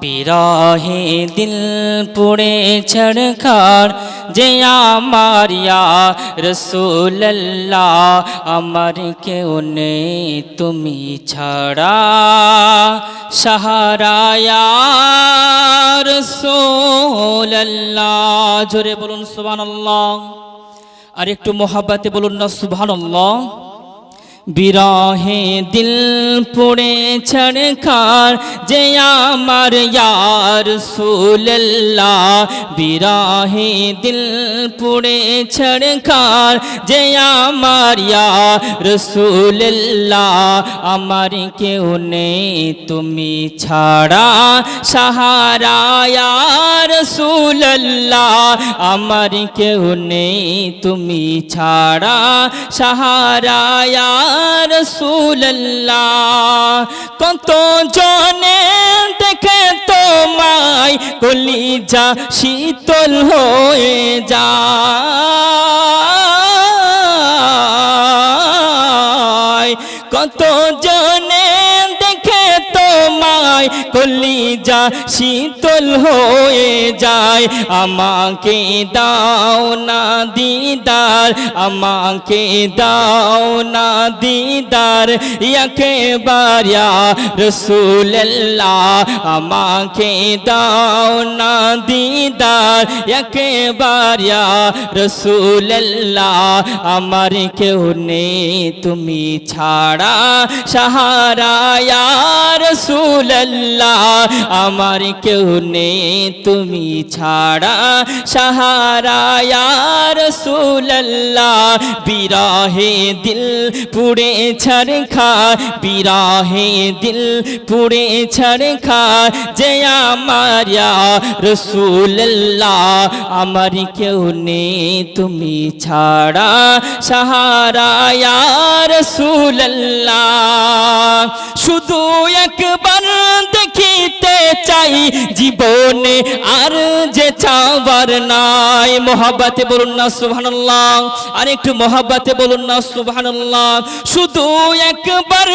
বিরহে দিল পুড়ে ছড়খার যে আমার ইয়া রাসূলুল্লাহ আমার কেউ নেই তুমি ছাড়া সাহারা ইয়া রাসূলুল্লাহ। জোরে বলুন সুবহানাল্লাহ, আর একটু মোহাব্বতে বলুন না সুবহানাল্লাহ। বিরহে দিল পুড়ে ছড়খার যে আমার ইয়া রাসূলুল্লাহ, বিরহে দিল পুড়ে ছড়খার যে আমার ইয়া রাসূলুল্লাহ আমার কেউ নেই তুমি ছাড়া সাহারা ইয়া রাসূলুল্লাহ আমার কেউ নেই তুমি ছাড়া সাহারা ইয়া রাসূলুল্লাহ। কত জনে দেখে তোমায় কলিজা শীতল হয়ে যায়, কত জনে দেখে তোমায় কলিজা শীতল হয়ে যায়। আমাকে দাও না দিদার, আমাকে দাও না দিদার একবার ইয়া রাসূলুল্লাহ, আমাকে দাও না দিদার একবার ইয়া রাসূলুল্লাহ আমার কেউ নেই তুমি ছাড়া সাহারা ইয়া রাসূলুল্লাহ আমার কেউ নেই তুমি ছাড়া সাহারা ইয়া রাসূলুল্লাহ। বিরহে দিল পুড়ে ছড়খার, বিরহে দিল পুড়ে ছড়খার যে আমার ইয়া রাসূলুল্লাহ আমার কেউ নেই তুমি ছাড়া সাহারা ইয়া রাসূলুল্লাহ। শুধু একবার দেখিতে চাই জীবনে আর যে চাওয়ার নাই। মোহাব্বতে বলুন না সুবহানাল্লাহ, আর একটু মোহাব্বতে বলুন না সুবহানাল্লাহ। শুধু একবার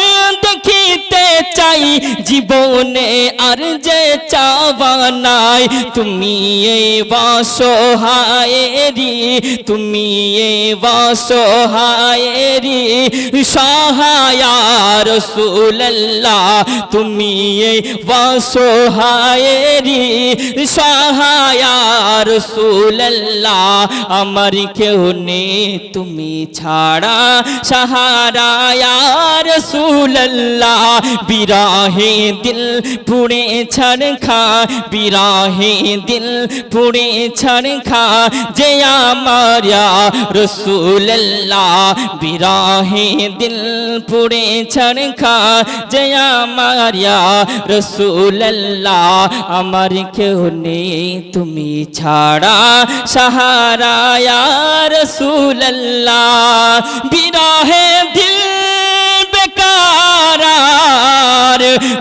দেখিতে চাই জীবনে আর যে চাওয়া নাই। তুমি এই অসহায়েরি, তুমি এই অসহায়েরি সহায় ইয়া রাসূলুল্লাহ, তুমি এই অসহায়েরি সহায় ইয়া রাসূলুল্লাহ আমার কেউ নেই তুমি ছাড়া সাহারা ইয়া রাসূলুল্লাহ। বিরহে দিল পুড়ে ছড়খার, বিরহে দিল পুড়ে ছড়খার যে আমার ইয়া রাসূলুল্লাহ, বিরহে দিল পুড়ে ছড়খার যে আমার ইয়া রাসূলুল্লাহ আমার কেউ নেই তুমি ছাড়া সাহারা ইয়া রাসূলুল্লাহ। বিরহে দিল বেকার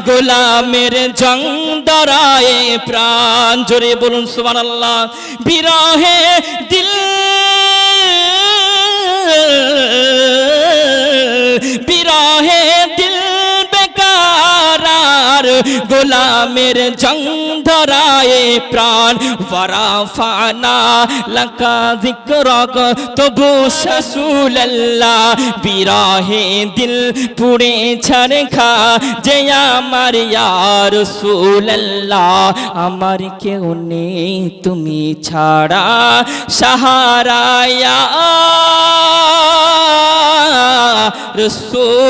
গোলামের জং ধরায় প্রাণ, জোরে বলুন সুবহানাল্লাহ। বিরহে দিল বিরহে দিল বেকার গোলামের জং ধরায় প্রাণ। ওয়ারাফানা লাকা যিকরাক তবু রাসূলুল্লাহ, বিরহে দিল পুড়ে ছড়খার যে আমার ইয়া রাসূলুল্লাহ আমার কেউ নেই তুমি ছাড়া সাহারা ইয়া রাসূলুল্লাহ।